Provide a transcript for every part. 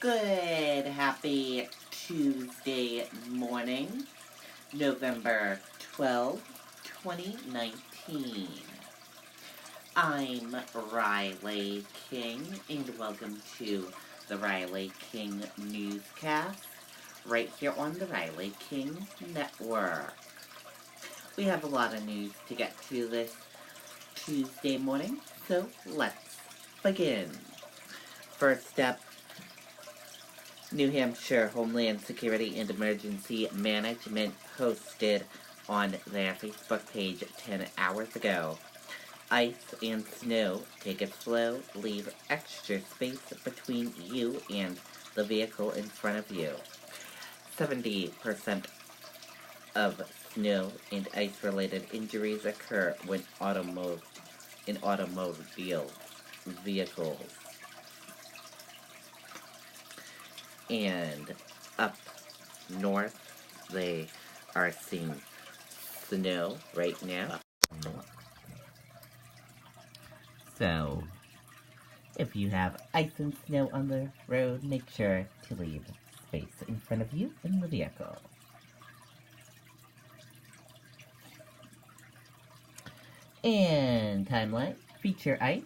Good, happy Tuesday morning, November 12, 2019. I'm Riley King, and welcome to the Riley King Newscast, right here on the Riley King Network. We have a lot of news to get to this Tuesday morning, so let's begin. First up, New Hampshire Homeland Security and Emergency Management posted on their Facebook page 10 hours ago. Ice and snow, take it slow, leave extra space between you and the vehicle in front of you. 70% of snow and ice-related injuries occur when automobile vehicles. And up north, they are seeing snow right now. So, if you have ice and snow on the road, make sure to leave space in front of you in the vehicle. And timeline, feature ice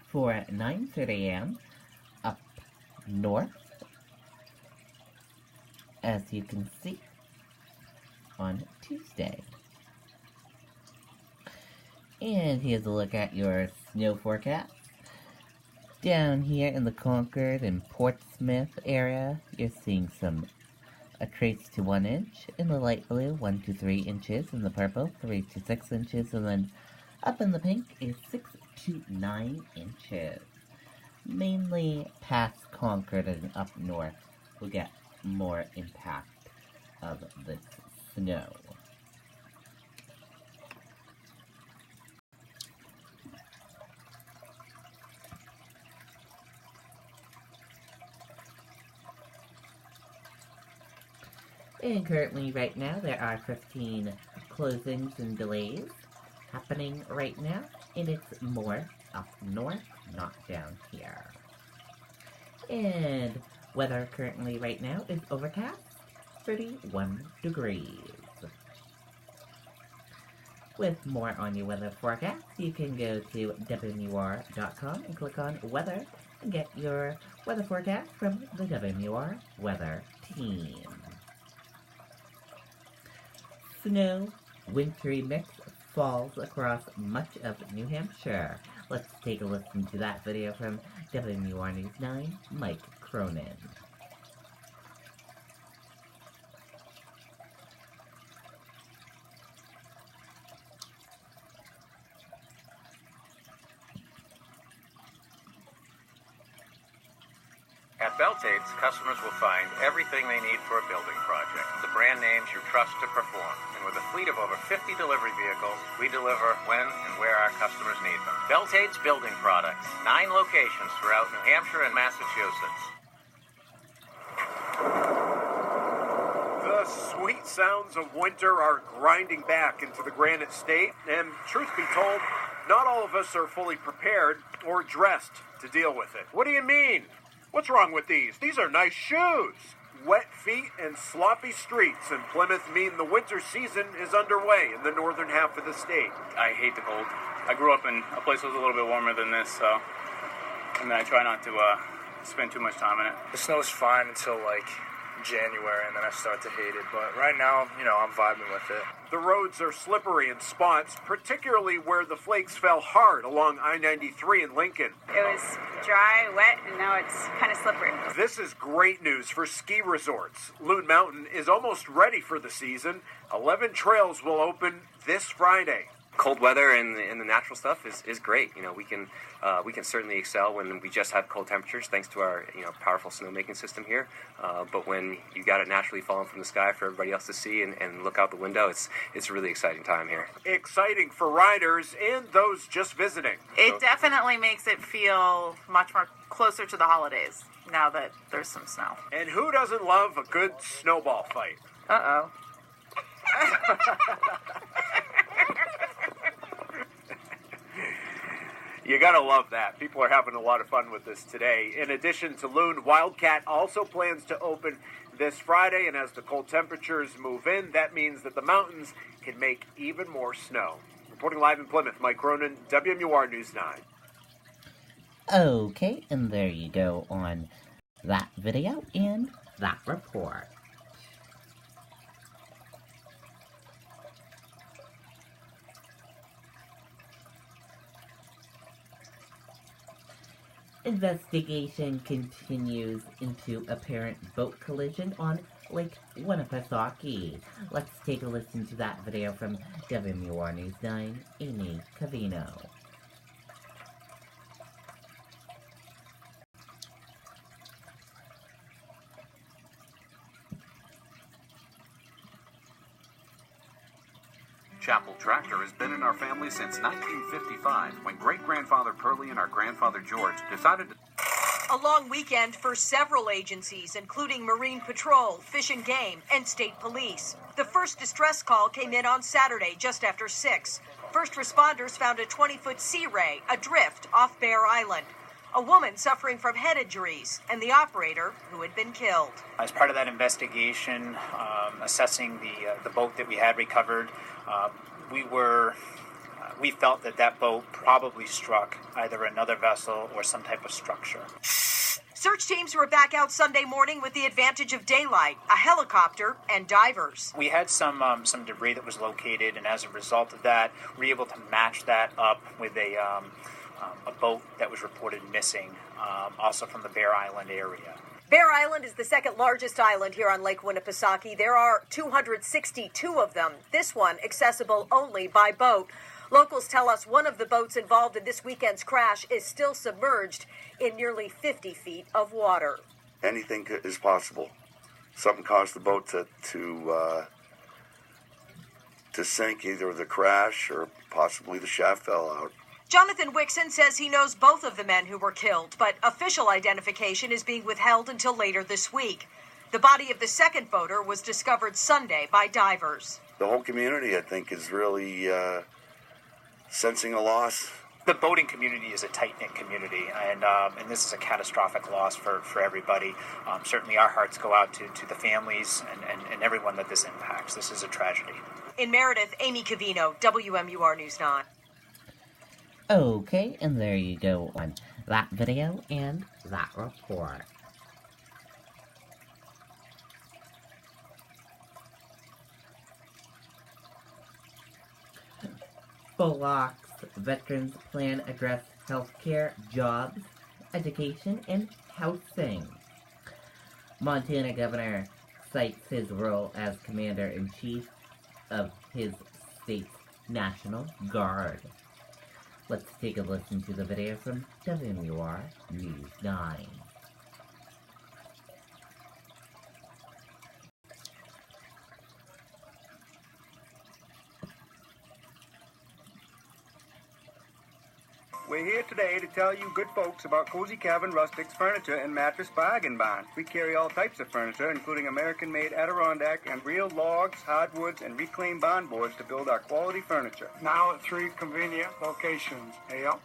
for 9:30 a.m. up north, as you can see, on Tuesday. And here's a look at your snow forecast. Down here in the Concord and Portsmouth area, you're seeing a trace to 1 inch. In the light blue, 1 to 3 inches. In the purple, 3 to 6 inches. And then up in the pink is 6 to 9 inches. Mainly past Concord and up north will get more impact of this snow. And currently, right now, there are 15 closings and delays happening right now, and it's more up north, not down here. And weather currently right now is overcast, 31 degrees. With more on your weather forecast, you can go to WMUR.com and click on weather and get your weather forecast from the WMUR weather team. Snow, wintry mix falls across much of New Hampshire. Let's take a listen to that video from WMUR News 9, Mike Cronin. At Beltates, customers will find everything they need for a building project. The brand names you trust to perform. And with a fleet of over 50 delivery vehicles, we deliver when and where our customers need them. Beltates Building Products. 9 locations throughout New Hampshire and Massachusetts. The sweet sounds of winter are grinding back into the Granite State. And truth be told, not all of us are fully prepared or dressed to deal with it. What do you mean? What's wrong with these? These are nice shoes. Wet feet and sloppy streets in Plymouth mean the winter season is underway in the northern half of the state. I hate the cold. I grew up in a place that was a little bit warmer than this, so I try not to spend too much time in it. The snow's fine until January, and then I start to hate it. But right now, I'm vibing with it. The roads are slippery in spots, particularly where the flakes fell hard along I-93 in Lincoln. It was dry, wet, and now it's kind of slippery. This is great news for ski resorts. Loon Mountain is almost ready for the season. 11 trails will open this Friday. Cold weather and the natural stuff is great. We can certainly excel when we just have cold temperatures thanks to our powerful snowmaking system here. But when you got it naturally falling from the sky for everybody else to see and look out the window, it's a really exciting time here. Exciting for riders and those just visiting. It definitely makes it feel much more closer to the holidays now that there's some snow. And who doesn't love a good snowball fight? Uh-oh. You gotta love that. People are having a lot of fun with this today. In addition to Loon, Wildcat also plans to open this Friday, and as the cold temperatures move in, that means that the mountains can make even more snow. Reporting live in Plymouth, Mike Cronin, WMUR News 9. Okay, and there you go on that video and that report. Investigation continues into apparent boat collision on Lake Winnipesaukee. Let's take a listen to that video from WMUR News 9, Amy Cavino. Chapel Tractor has been in our family since 1955, when great-grandfather Pearlie and our grandfather George decided to... A long weekend for several agencies, including Marine Patrol, Fish and Game, and State Police. The first distress call came in on Saturday, just after 6. First responders found a 20-foot sea ray adrift off Bear Island. A woman suffering from head injuries, and the operator who had been killed. As part of that investigation, assessing the boat that we had recovered, we felt that boat probably struck either another vessel or some type of structure. Search teams were back out Sunday morning with the advantage of daylight, a helicopter, and divers. We had some debris that was located, and as a result of that, we were able to match that up with a boat that was reported missing, also from the Bear Island area. Bear Island is the second largest island here on Lake Winnipesaukee. There are 262 of them, this one accessible only by boat. Locals tell us one of the boats involved in this weekend's crash is still submerged in nearly 50 feet of water. Anything is possible. Something caused the boat to sink, either the crash or possibly the shaft fell out. Jonathan Wixon says he knows both of the men who were killed, but official identification is being withheld until later this week. The body of the second boater was discovered Sunday by divers. The whole community, I think, is really sensing a loss. The boating community is a tight-knit community, and this is a catastrophic loss for everybody. Certainly our hearts go out to the families and everyone that this impacts. This is a tragedy. In Meredith, Amy Cavino, WMUR News 9. Okay, and there you go on that video and that report. Blocks Veterans Plan address healthcare, jobs, education, and housing. Montana Governor cites his role as Commander-in-Chief of his state's National Guard. Let's take a listen to the video from WMUR News 9. We're here today to tell you good folks about Cozy Cabin Rustics Furniture and Mattress Bargain Barn. We carry all types of furniture, including American-made Adirondack and real logs, hardwoods, and reclaimed barn boards to build our quality furniture. Now at 3 convenient locations. Hey, up.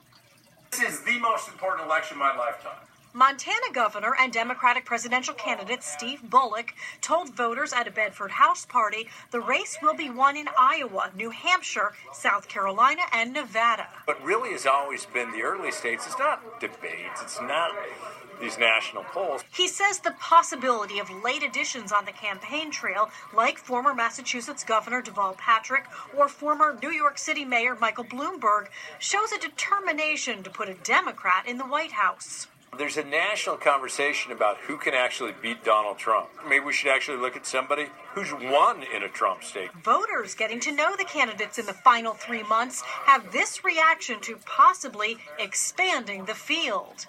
This is the most important election of my lifetime. Montana Governor and Democratic presidential candidate Steve Bullock told voters at a Bedford House party the race will be won in Iowa, New Hampshire, South Carolina, and Nevada. What really has always been the early states is not debates, it's not these national polls. He says the possibility of late additions on the campaign trail, like former Massachusetts Governor Deval Patrick or former New York City Mayor Michael Bloomberg, shows a determination to put a Democrat in the White House. There's a national conversation about who can actually beat Donald Trump. Maybe we should actually look at somebody who's won in a Trump state. Voters getting to know the candidates in the final 3 months have this reaction to possibly expanding the field.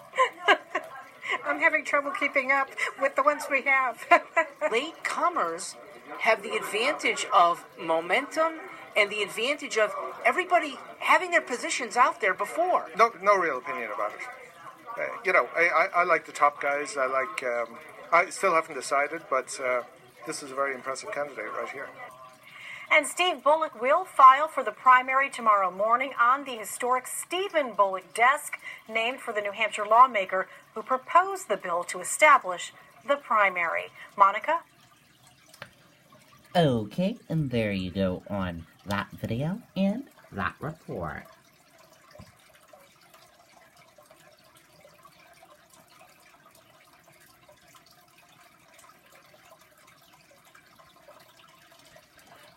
I'm having trouble keeping up with the ones we have. Latecomers have the advantage of momentum and the advantage of everybody having their positions out there before. No real opinion about it. I like the top guys. I still haven't decided, but this is a very impressive candidate right here. And Steve Bullock will file for the primary tomorrow morning on the historic Stephen Bullock desk, named for the New Hampshire lawmaker who proposed the bill to establish the primary. Monica? Okay, and there you go on that video and that report.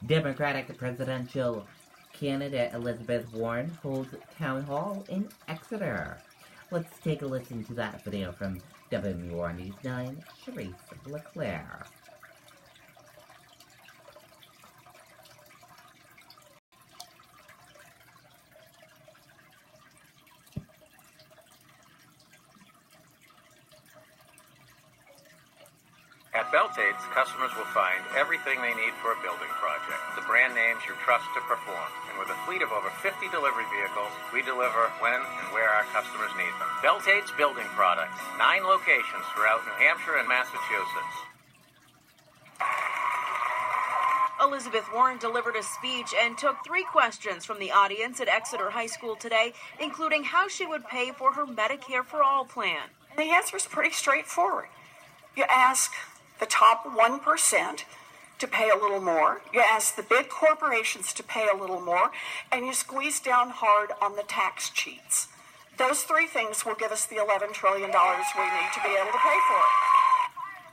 Democratic presidential candidate Elizabeth Warren holds town hall in Exeter. Let's take a listen to that video from WMUR News 9, Charisse LeClaire. At Beltates, customers will find everything they need for a building project. The brand names you trust to perform. And with a fleet of over 50 delivery vehicles, we deliver when and where our customers need them. Beltates Building Products. 9 locations throughout New Hampshire and Massachusetts. Elizabeth Warren delivered a speech and took 3 questions from the audience at Exeter High School today, including how she would pay for her Medicare for All plan. And the answer is pretty straightforward. You ask the top 1% to pay a little more. You ask the big corporations to pay a little more, and you squeeze down hard on the tax cheats. Those 3 things will give us the $11 trillion we need to be able to pay for it.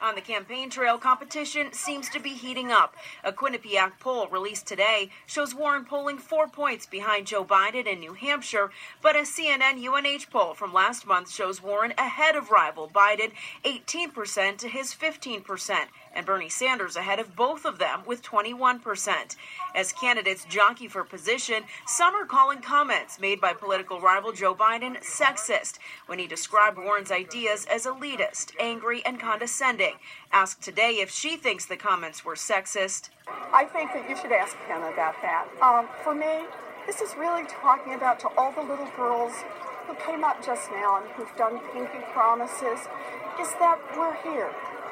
On the campaign trail, competition seems to be heating up. A Quinnipiac poll released today shows Warren polling 4 points behind Joe Biden in New Hampshire, but a CNN UNH poll from last month shows Warren ahead of rival Biden, 18% to his 15%, and Bernie Sanders ahead of both of them with 21%. As candidates jockey for position, some are calling comments made by political rival Joe Biden sexist when he described Warren's ideas as elitist, angry, and condescending. Asked today if she thinks the comments were sexist. I think that you should ask Ken about that. For me, this is really talking about to all the little girls who came up just now and who've done pinky promises, is that we're here.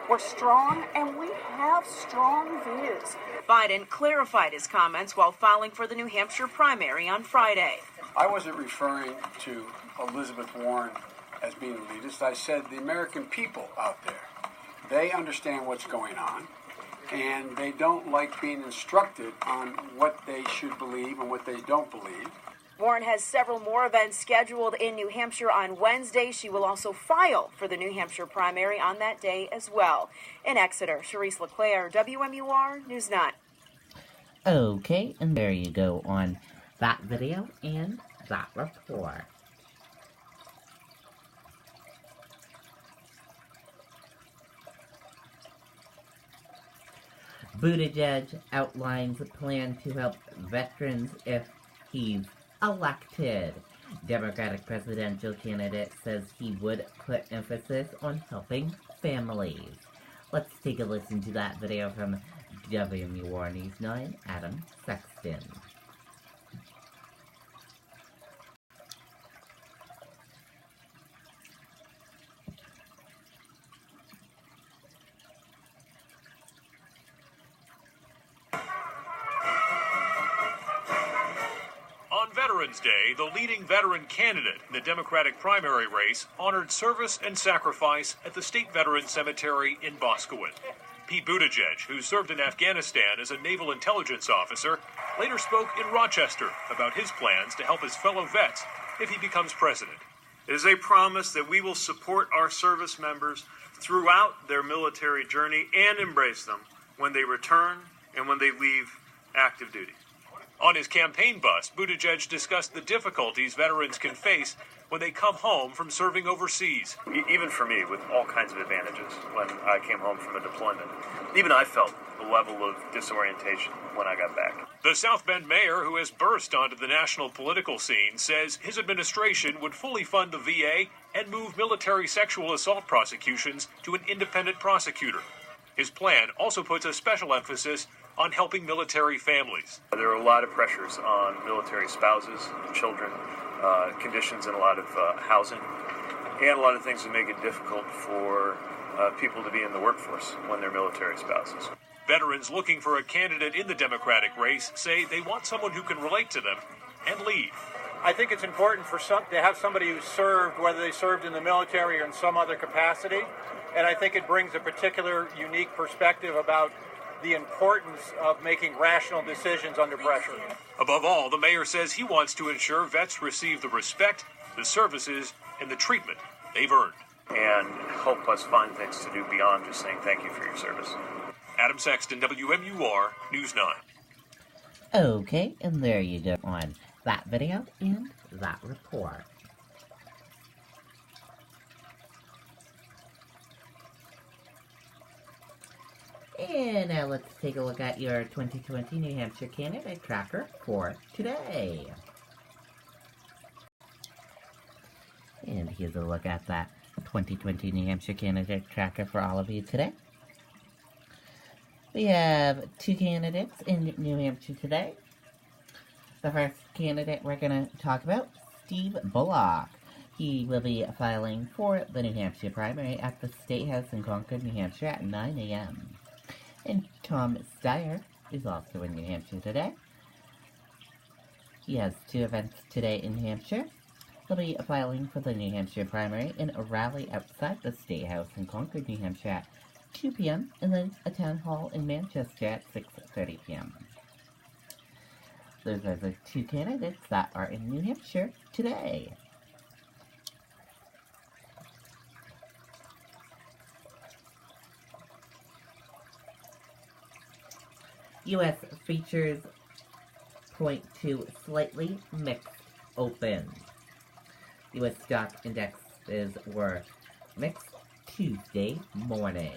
We're strong, and we have strong views. Biden clarified his comments while filing for the New Hampshire primary on Friday. I wasn't referring to Elizabeth Warren as being elitist. I said the American people out there. They understand what's going on, and they don't like being instructed on what they should believe and what they don't believe. Warren has several more events scheduled in New Hampshire on Wednesday. She will also file for the New Hampshire primary on that day as well. In Exeter, Charisse LeClaire, WMUR News 9. Okay, and there you go on that video and that report. Buttigieg outlines a plan to help veterans if he's elected. Democratic presidential candidate says he would put emphasis on helping families. Let's take a listen to that video from WMUR News 9, Adam Sexton. Veterans Day, the leading veteran candidate in the Democratic primary race honored service and sacrifice at the State Veterans Cemetery in Boscawen. Pete Buttigieg, who served in Afghanistan as a naval intelligence officer, later spoke in Rochester about his plans to help his fellow vets if he becomes president. It is a promise that we will support our service members throughout their military journey and embrace them when they return and when they leave active duty. On his campaign bus, Buttigieg discussed the difficulties veterans can face when they come home from serving overseas. Even for me, with all kinds of advantages, when I came home from a deployment, even I felt a level of disorientation when I got back. The South Bend mayor, who has burst onto the national political scene, says his administration would fully fund the VA and move military sexual assault prosecutions to an independent prosecutor. His plan also puts a special emphasis on helping military families. There are a lot of pressures on military spouses and children, conditions in a lot of housing, and a lot of things that make it difficult for people to be in the workforce when they're military spouses. Veterans looking for a candidate in the Democratic race say they want someone who can relate to them and lead. I think it's important for to have somebody who served, whether they served in the military or in some other capacity, and I think it brings a particular unique perspective about the importance of making rational decisions under pressure. Above all, the mayor says he wants to ensure vets receive the respect, the services, and the treatment they've earned. And help us find things to do beyond just saying thank you for your service. Adam Sexton, WMUR, News 9. Okay, and there you go on that video and that report. And now let's take a look at your 2020 New Hampshire candidate tracker for today. And here's a look at that 2020 New Hampshire candidate tracker for all of you today. We have 2 candidates in New Hampshire today. The first candidate we're going to talk about, Steve Bullock. He will be filing for the New Hampshire primary at the State House in Concord, New Hampshire at 9 a.m. And Tom Steyer is also in New Hampshire today. He has 2 events today in New Hampshire. He'll be filing for the New Hampshire primary in a rally outside the State House in Concord, New Hampshire at 2 p.m. and then a town hall in Manchester at 6:30 p.m. Those are the 2 candidates that are in New Hampshire today. U.S. features point to slightly mixed open. U.S. stock indexes were mixed Tuesday morning.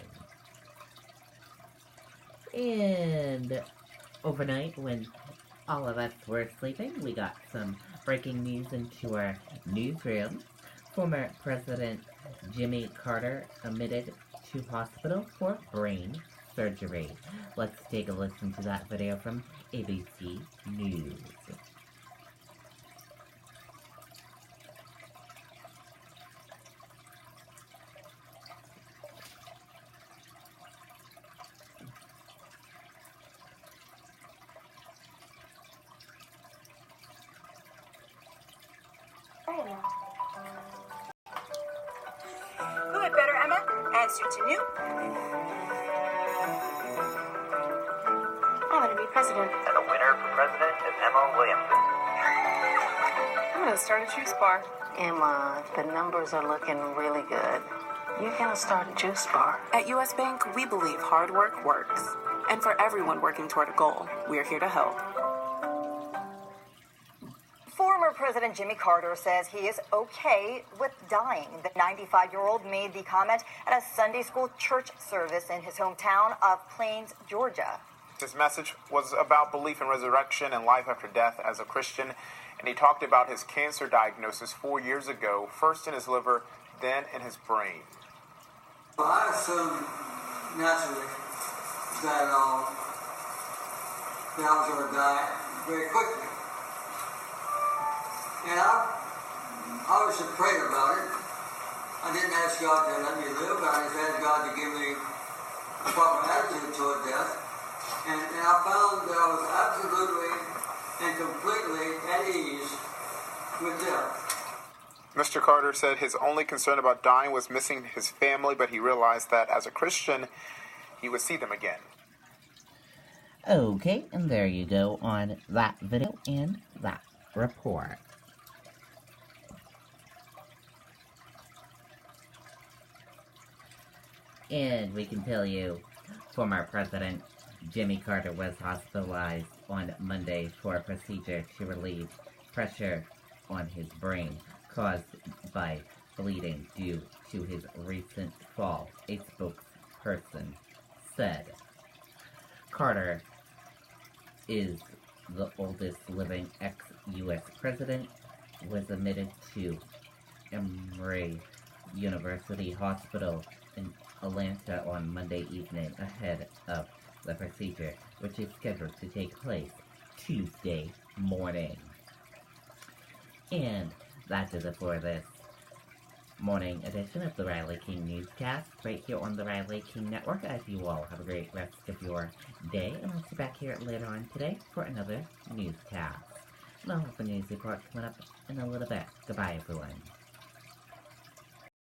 And overnight, when all of us were sleeping, we got some breaking news into our newsroom. Former President Jimmy Carter admitted to hospital for brain surgery. Let's take a listen to that video from ABC News. Who had better, Emma? Answer to new. I'm going to be president. And the winner for president is Emma Williamson. I'm going to start a juice bar. Emma, the numbers are looking really good. You're going to start a juice bar. At U.S. Bank, we believe hard work works. And for everyone working toward a goal, we're here to help. Former President Jimmy Carter says he is okay with dying. The 95-year-old made the comment at a Sunday school church service in his hometown of Plains, Georgia. His message was about belief in resurrection and life after death as a Christian, and he talked about his cancer diagnosis 4 years ago, first in his liver, then in his brain. Well, I assumed naturally that I was going to die very quickly. And I obviously prayed about it. I didn't ask God to let me live, but I just asked God to give me a proper attitude toward death. And I found that I was absolutely and completely at ease with death. Mr. Carter said his only concern about dying was missing his family, but he realized that as a Christian, he would see them again. Okay, and there you go on that video and that report. And we can tell you, former President Jimmy Carter was hospitalized on Monday for a procedure to relieve pressure on his brain caused by bleeding due to his recent fall, a spokesperson said. Carter is the oldest living ex-U.S. president, was admitted to Emory University Hospital in Atlanta on Monday evening ahead of the procedure, which is scheduled to take place Tuesday morning. And that is it for this morning edition of the Riley King Newscast right here on the Riley King Network. I hope you all have a great rest of your day, and I'll see you back here later on today for another newscast. And I'll have a news report coming up in a little bit. Goodbye, everyone.